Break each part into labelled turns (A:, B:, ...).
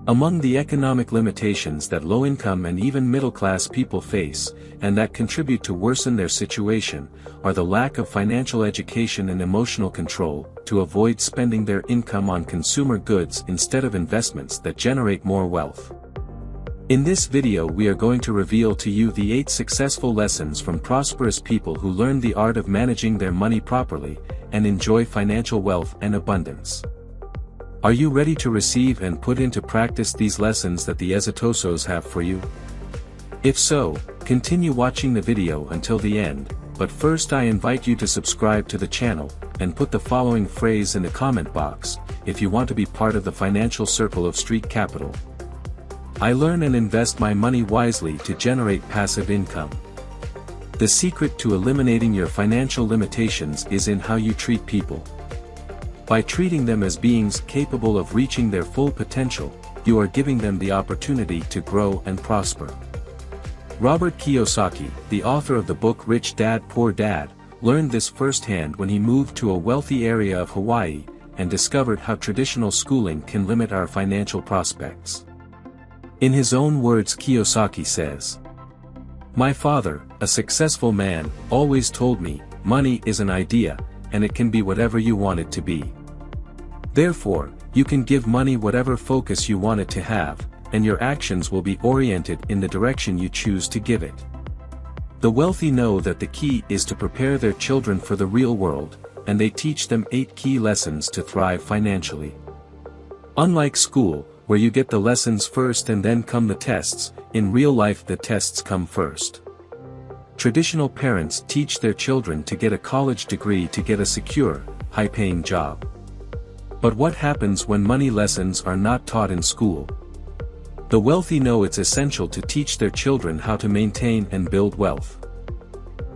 A: Among the economic limitations that low-income and even middle-class people face, and that contribute to worsen their situation, are the lack of financial education and emotional control, to avoid spending their income on consumer goods instead of investments that generate more wealth. In this video we are going to reveal to you the 8 successful lessons from prosperous people who learned the art of managing their money properly, and enjoy financial wealth and abundance. Are you ready to receive and put into practice these lessons that the exitosos have for you? If so, continue watching the video until the end, but first I invite you to subscribe to the channel, and put the following phrase in the comment box, if you want to be part of the financial circle of Street Capital. I learn and invest my money wisely to generate passive income. The secret to eliminating your financial limitations is in how you treat people. By treating them as beings capable of reaching their full potential, you are giving them the opportunity to grow and prosper. Robert Kiyosaki, the author of the book Rich Dad Poor Dad, learned this firsthand when he moved to a wealthy area of Hawaii, and discovered how traditional schooling can limit our financial prospects. In his own words, Kiyosaki says, "My father, a successful man, always told me, money is an idea, and it can be whatever you want it to be. Therefore, you can give money whatever focus you want it to have, and your actions will be oriented in the direction you choose to give it." The wealthy know that the key is to prepare their children for the real world, and they teach them 8 key lessons to thrive financially. Unlike school, where you get the lessons first and then come the tests, in real life the tests come first. Traditional parents teach their children to get a college degree to get a secure, high-paying job. But what happens when money lessons are not taught in school? The wealthy know it's essential to teach their children how to maintain and build wealth.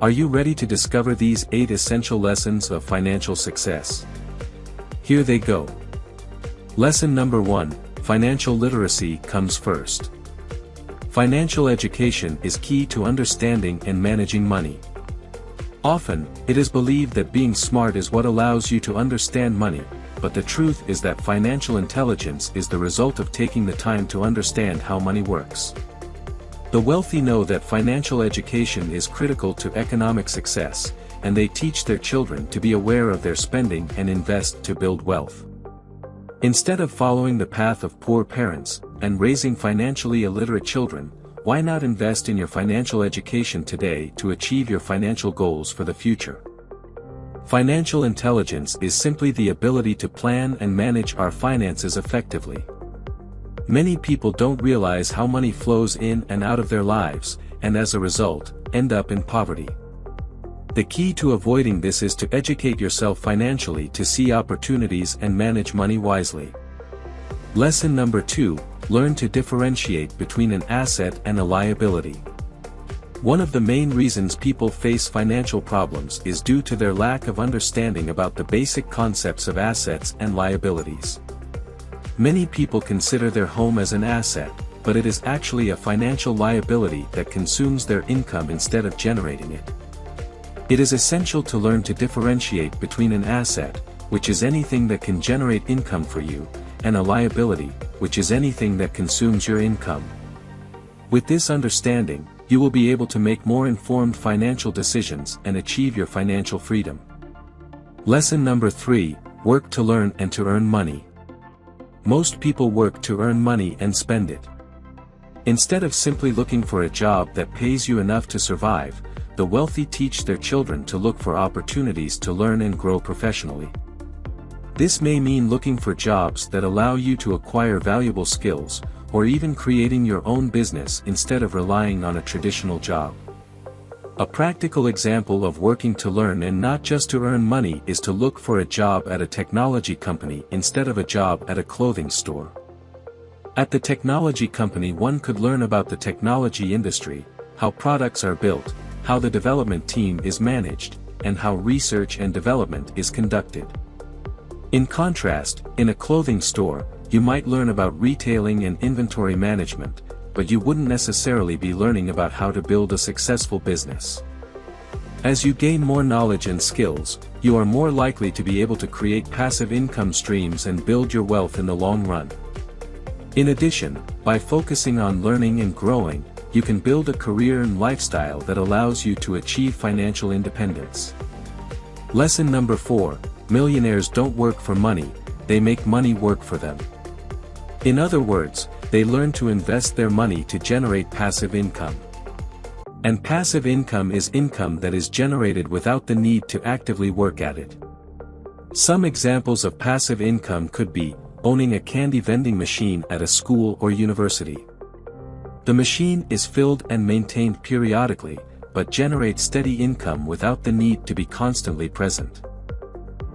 A: Are you ready to discover these 8 essential lessons of financial success? Here they go. Lesson number 1, financial literacy comes first. Financial education is key to understanding and managing money. Often, it is believed that being smart is what allows you to understand money, but the truth is that financial intelligence is the result of taking the time to understand how money works. The wealthy know that financial education is critical to economic success, and they teach their children to be aware of their spending and invest to build wealth. Instead of following the path of poor parents, and raising financially illiterate children, why not invest in your financial education today to achieve your financial goals for the future? Financial intelligence is simply the ability to plan and manage our finances effectively. Many people don't realize how money flows in and out of their lives, and as a result, end up in poverty. The key to avoiding this is to educate yourself financially to see opportunities and manage money wisely. Lesson number 2, learn to differentiate between an asset and a liability. One of the main reasons people face financial problems is due to their lack of understanding about the basic concepts of assets and liabilities. Many people consider their home as an asset, but it is actually a financial liability that consumes their income instead of generating it. It is essential to learn to differentiate between an asset, which is anything that can generate income for you, and a liability, which is anything that consumes your income. With this understanding, you will be able to make more informed financial decisions and achieve your financial freedom. Lesson number 3, work to learn and to earn money. Most people work to earn money and spend it. Instead of simply looking for a job that pays you enough to survive, the wealthy teach their children to look for opportunities to learn and grow professionally. This may mean looking for jobs that allow you to acquire valuable skills, or even creating your own business instead of relying on a traditional job. A practical example of working to learn and not just to earn money is to look for a job at a technology company instead of a job at a clothing store. At the technology company one could learn about the technology industry, how products are built, how the development team is managed, and how research and development is conducted. In contrast, in a clothing store, you might learn about retailing and inventory management, but you wouldn't necessarily be learning about how to build a successful business. As you gain more knowledge and skills, you are more likely to be able to create passive income streams and build your wealth in the long run. In addition, by focusing on learning and growing, you can build a career and lifestyle that allows you to achieve financial independence. Lesson number 4, millionaires don't work for money, they make money work for them. In other words, they learn to invest their money to generate passive income. And passive income is income that is generated without the need to actively work at it. Some examples of passive income could be owning a candy vending machine at a school or university. The machine is filled and maintained periodically, but generates steady income without the need to be constantly present.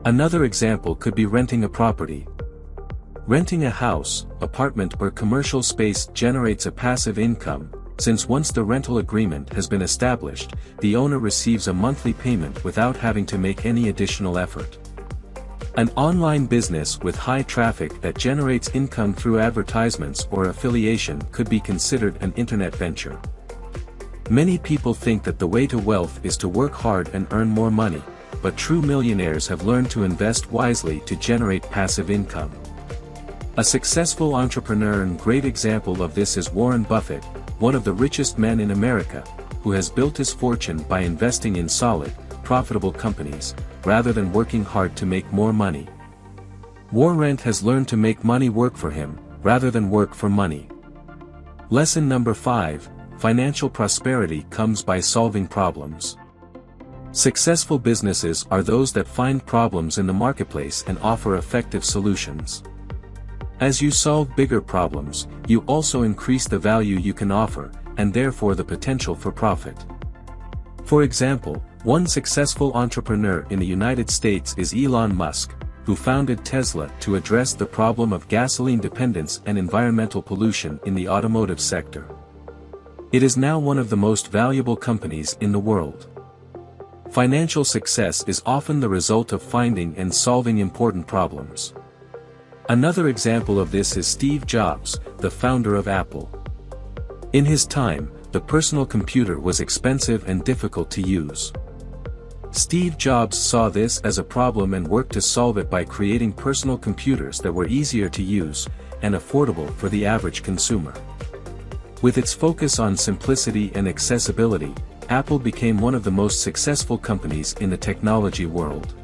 A: Another example could be renting a property. Renting a house, apartment or commercial space generates a passive income, since once the rental agreement has been established, the owner receives a monthly payment without having to make any additional effort. An online business with high traffic that generates income through advertisements or affiliation could be considered an internet venture. Many people think that the way to wealth is to work hard and earn more money, but true millionaires have learned to invest wisely to generate passive income. A successful entrepreneur and great example of this is Warren Buffett, one of the richest men in America, who has built his fortune by investing in solid, profitable companies, rather than working hard to make more money. Warren has learned to make money work for him, rather than work for money. Lesson number 5, financial prosperity comes by solving problems. Successful businesses are those that find problems in the marketplace and offer effective solutions. As you solve bigger problems, you also increase the value you can offer, and therefore the potential for profit. For example, one successful entrepreneur in the United States is Elon Musk, who founded Tesla to address the problem of gasoline dependence and environmental pollution in the automotive sector. It is now one of the most valuable companies in the world. Financial success is often the result of finding and solving important problems. Another example of this is Steve Jobs, the founder of Apple. In his time, the personal computer was expensive and difficult to use. Steve Jobs saw this as a problem and worked to solve it by creating personal computers that were easier to use, and affordable for the average consumer. With its focus on simplicity and accessibility, Apple became one of the most successful companies in the technology world.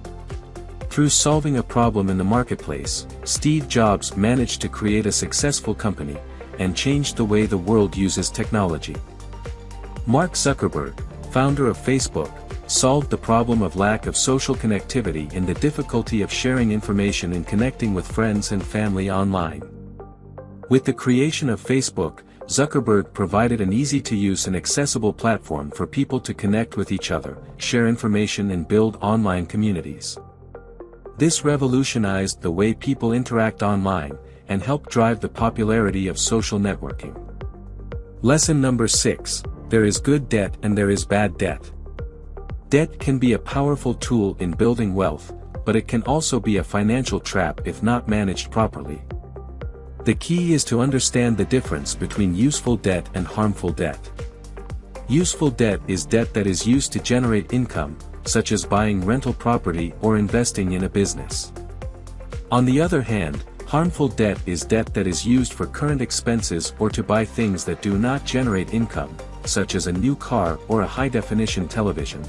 A: Through solving a problem in the marketplace, Steve Jobs managed to create a successful company, and changed the way the world uses technology. Mark Zuckerberg, founder of Facebook, solved the problem of lack of social connectivity and the difficulty of sharing information and connecting with friends and family online. With the creation of Facebook, Zuckerberg provided an easy-to-use and accessible platform for people to connect with each other, share information and build online communities. This revolutionized the way people interact online, and helped drive the popularity of social networking. Lesson number 6, there is good debt and there is bad debt. Debt can be a powerful tool in building wealth, but it can also be a financial trap if not managed properly. The key is to understand the difference between useful debt and harmful debt. Useful debt is debt that is used to generate income, such as buying rental property or investing in a business. On the other hand, harmful debt is debt that is used for current expenses or to buy things that do not generate income, such as a new car or a high-definition television.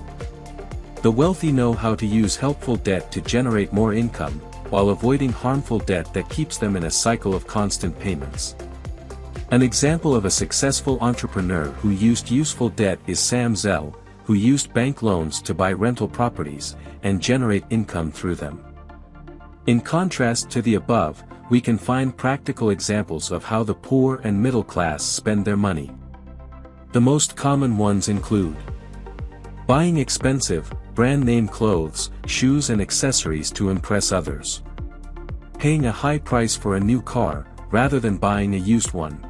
A: The wealthy know how to use helpful debt to generate more income, while avoiding harmful debt that keeps them in a cycle of constant payments. An example of a successful entrepreneur who used useful debt is Sam Zell, who used bank loans to buy rental properties, and generate income through them. In contrast to the above, we can find practical examples of how the poor and middle class spend their money. The most common ones include buying expensive, brand-name clothes, shoes and accessories to impress others. Paying a high price for a new car, rather than buying a used one.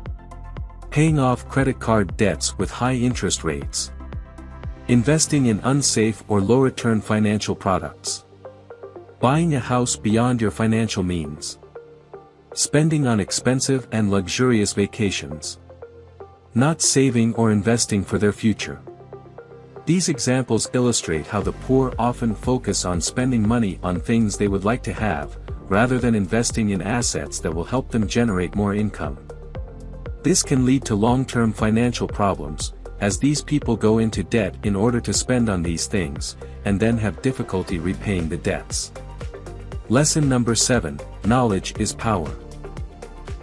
A: Paying off credit card debts with high interest rates. Investing in unsafe or low-return financial products. Buying a house beyond your financial means. Spending on expensive and luxurious vacations. Not saving or investing for their future. These examples illustrate how the poor often focus on spending money on things they would like to have, rather than investing in assets that will help them generate more income. This can lead to long-term financial problems, as these people go into debt in order to spend on these things, and then have difficulty repaying the debts. Lesson number 7, knowledge is power.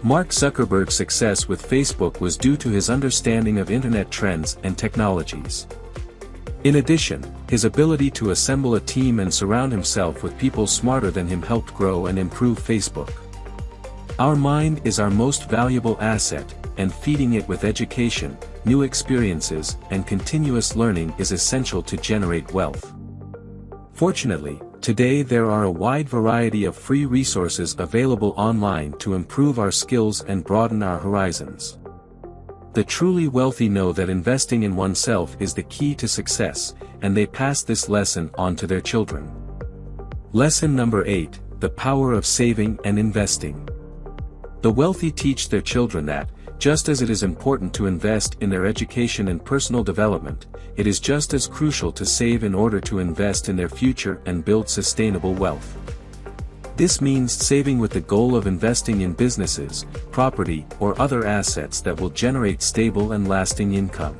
A: Mark Zuckerberg's success with Facebook was due to his understanding of internet trends and technologies. In addition, his ability to assemble a team and surround himself with people smarter than him helped grow and improve Facebook. Our mind is our most valuable asset, and feeding it with education, new experiences, and continuous learning is essential to generate wealth. Fortunately, today there are a wide variety of free resources available online to improve our skills and broaden our horizons. The truly wealthy know that investing in oneself is the key to success, and they pass this lesson on to their children. Lesson number 8, the power of saving and investing. The wealthy teach their children that, just as it is important to invest in their education and personal development, it is just as crucial to save in order to invest in their future and build sustainable wealth. This means saving with the goal of investing in businesses, property, or other assets that will generate stable and lasting income.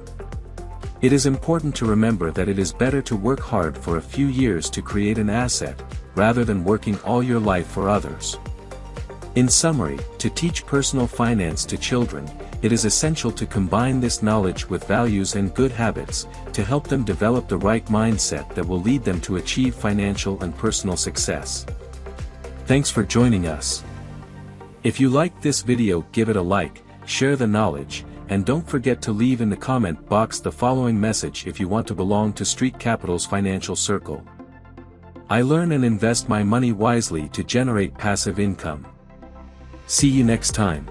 A: It is important to remember that it is better to work hard for a few years to create an asset, rather than working all your life for others. In summary, to teach personal finance to children, it is essential to combine this knowledge with values and good habits, to help them develop the right mindset that will lead them to achieve financial and personal success. Thanks for joining us. If you liked this video, give it a like, share the knowledge, and don't forget to leave in the comment box the following message if you want to belong to Street Capital's financial circle. I learn and invest my money wisely to generate passive income. See you next time.